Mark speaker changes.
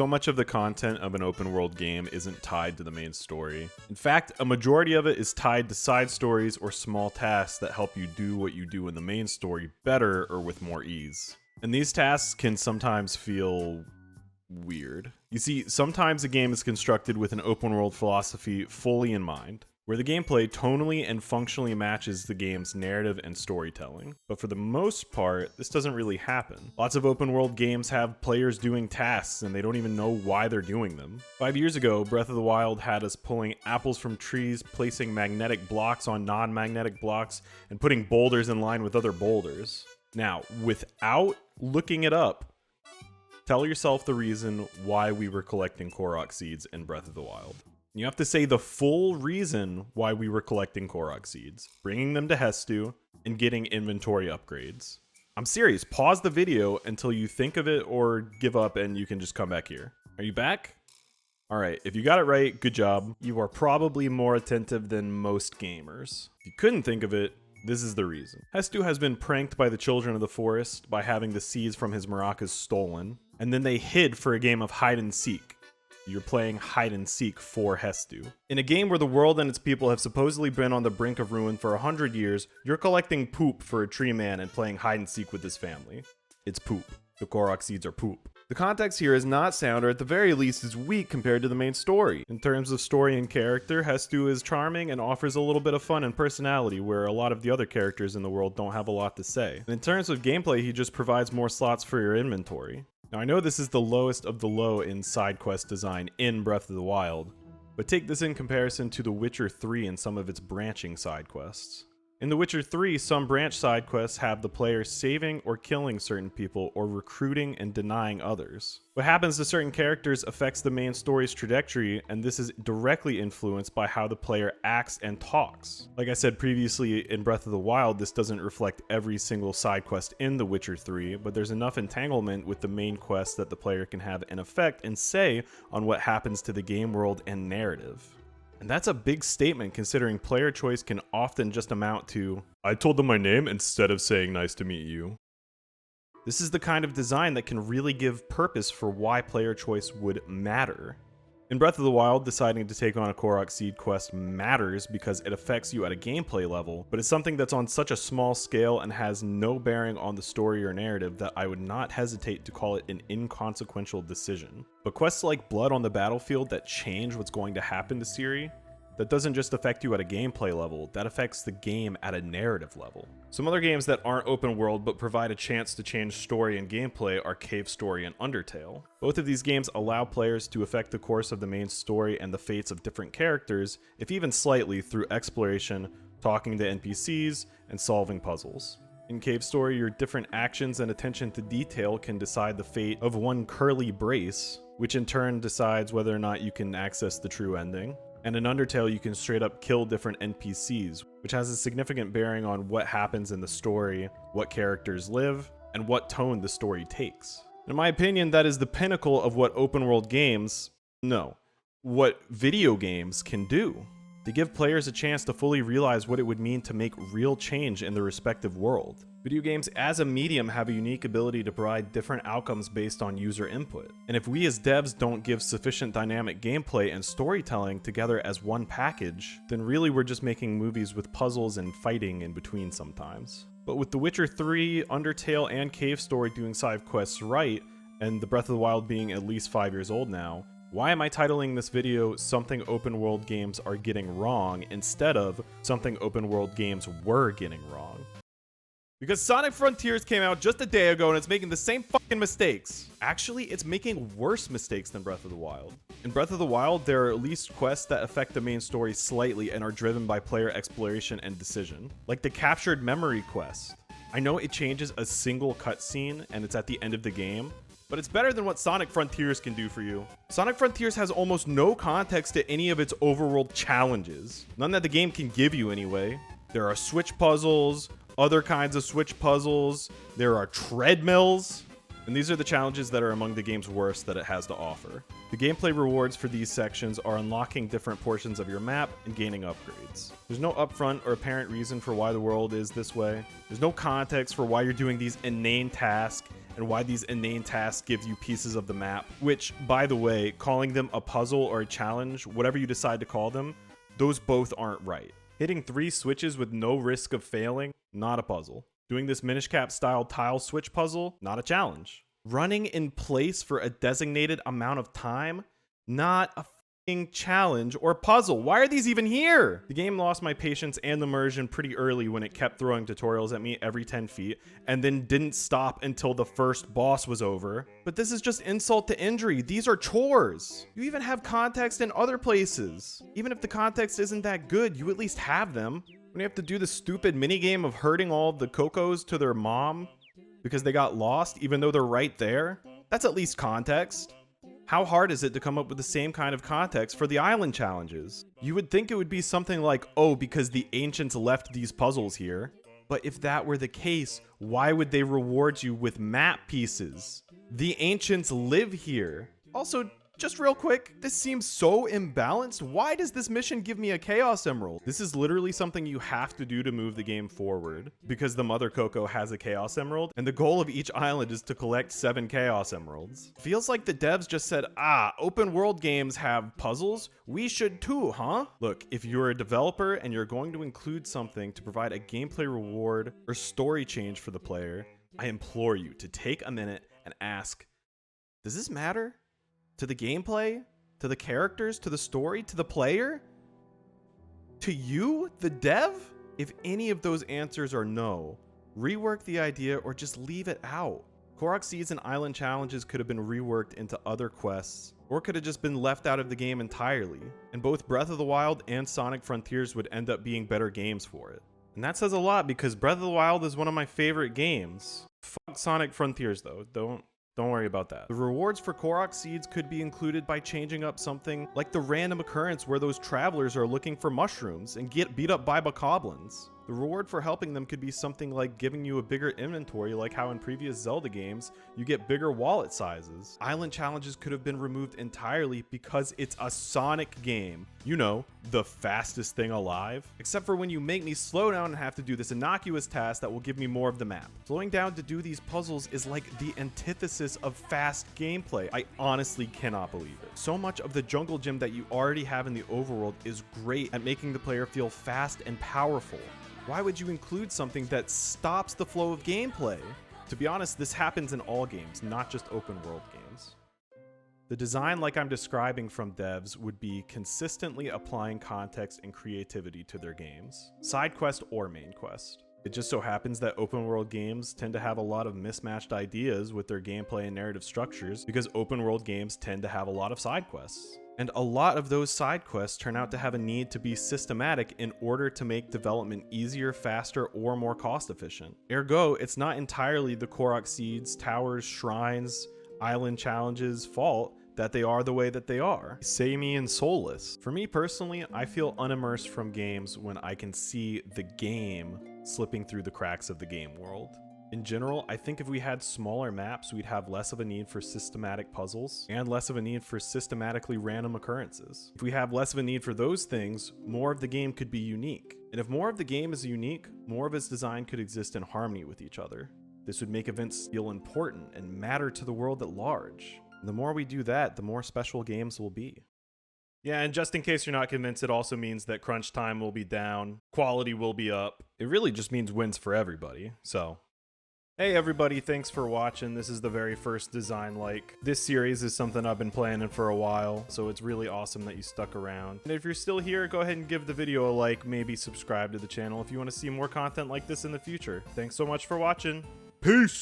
Speaker 1: So much of the content of an open world game isn't tied to the main story. In fact, a majority of it is tied to side stories or small tasks that help you do what you do in the main story better or with more ease. And these tasks can sometimes feel weird. You see, sometimes a game is constructed with an open world philosophy fully in mind, where the gameplay tonally and functionally matches the game's narrative and storytelling. But for the most part, this doesn't really happen. Lots of open world games have players doing tasks and they don't even know why they're doing them. 5 years ago, Breath of the Wild had us pulling apples from trees, placing magnetic blocks on non-magnetic blocks, and putting boulders in line with other boulders. Now, without looking it up, tell yourself the reason why we were collecting Korok seeds in Breath of the Wild. You have to say the full reason why we were collecting Korok seeds, bringing them to Hestu, and getting inventory upgrades. I'm serious, pause the video until you think of it or give up and you can just come back here. Are you back? Alright, if you got it right, good job. You are probably more attentive than most gamers. If you couldn't think of it, this is the reason. Hestu has been pranked by the children of the forest by having the seeds from his maracas stolen, and then they hid for a game of hide and seek. You're playing hide and seek for Hestu. In a game where the world and its people have supposedly been on the brink of ruin for 100 years, you're collecting poop for a tree man and playing hide and seek with his family. It's poop. The Korok seeds are poop. The context here is not sound, or at the very least is weak compared to the main story. In terms of story and character, Hestu is charming and offers a little bit of fun and personality, where a lot of the other characters in the world don't have a lot to say. And in terms of gameplay, he just provides more slots for your inventory. Now, I know this is the lowest of the low in side quest design in Breath of the Wild, but take this in comparison to The Witcher 3 and some of its branching side quests. In The Witcher 3, some branch side quests have the player saving or killing certain people or recruiting and denying others. What happens to certain characters affects the main story's trajectory, and this is directly influenced by how the player acts and talks. Like I said previously, in Breath of the Wild, this doesn't reflect every single side quest in The Witcher 3, but there's enough entanglement with the main quest that the player can have an effect and say on what happens to the game world and narrative. And that's a big statement considering player choice can often just amount to, I told them my name instead of saying nice to meet you. This is the kind of design that can really give purpose for why player choice would matter. In Breath of the Wild, deciding to take on a Korok seed quest matters because it affects you at a gameplay level, but it's something that's on such a small scale and has no bearing on the story or narrative that I would not hesitate to call it an inconsequential decision. But quests like Blood on the Battlefield that change what's going to happen to Ciri, that doesn't just affect you at a gameplay level, that affects the game at a narrative level. Some other games that aren't open world but provide a chance to change story and gameplay are Cave Story and Undertale. Both of these games allow players to affect the course of the main story and the fates of different characters, if even slightly, through exploration, talking to NPCs, and solving puzzles. In Cave Story, your different actions and attention to detail can decide the fate of one curly brace, which in turn decides whether or not you can access the true ending. And in Undertale, you can straight up kill different NPCs, which has a significant bearing on what happens in the story, what characters live, and what tone the story takes. In my opinion, that is the pinnacle of what open world games, what video games can do. To give players a chance to fully realize what it would mean to make real change in their respective world. Video games as a medium have a unique ability to provide different outcomes based on user input. And if we as devs don't give sufficient dynamic gameplay and storytelling together as one package, then really we're just making movies with puzzles and fighting in between sometimes. But with The Witcher 3, Undertale, and Cave Story doing side quests right, and the Breath of the Wild being at least 5 years old now, why am I titling this video Something Open World Games Are Getting Wrong instead of Something Open World Games Were Getting Wrong? Because Sonic Frontiers came out just a day ago and it's making the same fucking mistakes. Actually, it's making worse mistakes than Breath of the Wild. In Breath of the Wild, there are at least quests that affect the main story slightly and are driven by player exploration and decision. Like the Captured Memory quest. I know it changes a single cutscene and it's at the end of the game, but it's better than what Sonic Frontiers can do for you. Sonic Frontiers has almost no context to any of its overworld challenges. None that the game can give you anyway. There are switch puzzles, other kinds of switch puzzles, there are treadmills, and these are the challenges that are among the game's worst that it has to offer. The gameplay rewards for these sections are unlocking different portions of your map and gaining upgrades. There's no upfront or apparent reason for why the world is this way. There's no context for why you're doing these inane tasks, and why these inane tasks give you pieces of the map, which, by the way, calling them a puzzle or a challenge, whatever you decide to call them, those both aren't right. Hitting 3 switches with no risk of failing, not a puzzle. Doing this Minish Cap style tile switch puzzle, not a challenge. Running in place for a designated amount of time, not a challenge or puzzle. Why are these even here? The game lost my patience and immersion pretty early when it kept throwing tutorials at me every 10 feet and then didn't stop until the first boss was over. But this is just insult to injury. These are chores. You even have context in other places. Even if the context isn't that good, you at least have them. When you have to do the stupid minigame of herding all the Cocos to their mom because they got lost even though they're right there, that's at least context. How hard is it to come up with the same kind of context for the island challenges? You would think it would be something like, oh, because the ancients left these puzzles here. But if that were the case, why would they reward you with map pieces? The ancients live here. Also, just real quick, this seems so imbalanced. Why does this mission give me a Chaos Emerald? This is literally something you have to do to move the game forward because the Mother Coco has a Chaos Emerald and the goal of each island is to collect 7 Chaos Emeralds. Feels like the devs just said, open world games have puzzles. We should too, huh? Look, if you're a developer and you're going to include something to provide a gameplay reward or story change for the player, I implore you to take a minute and ask, does this matter? To the gameplay? To the characters? To the story? To the player? To you, the dev? If any of those answers are no, rework the idea or just leave it out. Korok Seeds and Island Challenges could have been reworked into other quests, or could have just been left out of the game entirely, and both Breath of the Wild and Sonic Frontiers would end up being better games for it. And that says a lot because Breath of the Wild is one of my favorite games. Fuck Sonic Frontiers though, don't worry about that. The rewards for Korok Seeds could be included by changing up something like the random occurrence where those travelers are looking for mushrooms and get beat up by bokoblins. The reward for helping them could be something like giving you a bigger inventory, like how in previous Zelda games, you get bigger wallet sizes. Island challenges could have been removed entirely because it's a Sonic game. You know, the fastest thing alive. Except for when you make me slow down and have to do this innocuous task that will give me more of the map. Slowing down to do these puzzles is like the antithesis of fast gameplay. I honestly cannot believe it. So much of the jungle gym that you already have in the overworld is great at making the player feel fast and powerful. Why would you include something that stops the flow of gameplay? To be honest, this happens in all games, not just open world games. The design like I'm describing from devs would be consistently applying context and creativity to their games, side quest or main quest. It just so happens that open world games tend to have a lot of mismatched ideas with their gameplay and narrative structures because open world games tend to have a lot of side quests. And a lot of those side quests turn out to have a need to be systematic in order to make development easier, faster, or more cost efficient. Ergo, it's not entirely the Korok Seeds, Towers, Shrines, Island Challenges' fault that they are the way that they are. Samey and soulless. For me personally, I feel unimmersed from games when I can see the game slipping through the cracks of the game world. In general, I think if we had smaller maps, we'd have less of a need for systematic puzzles and less of a need for systematically random occurrences. If we have less of a need for those things, more of the game could be unique. And if more of the game is unique, more of its design could exist in harmony with each other. This would make events feel important and matter to the world at large. And the more we do that, the more special games will be. Yeah, and just in case you're not convinced, it also means that crunch time will be down, quality will be up. It really just means wins for everybody, so. Hey everybody, thanks for watching. This is the very first Design Like. This series is something I've been planning for a while, so it's really awesome that you stuck around. And if you're still here, go ahead and give the video a like, maybe subscribe to the channel if you want to see more content like this in the future. Thanks so much for watching. Peace!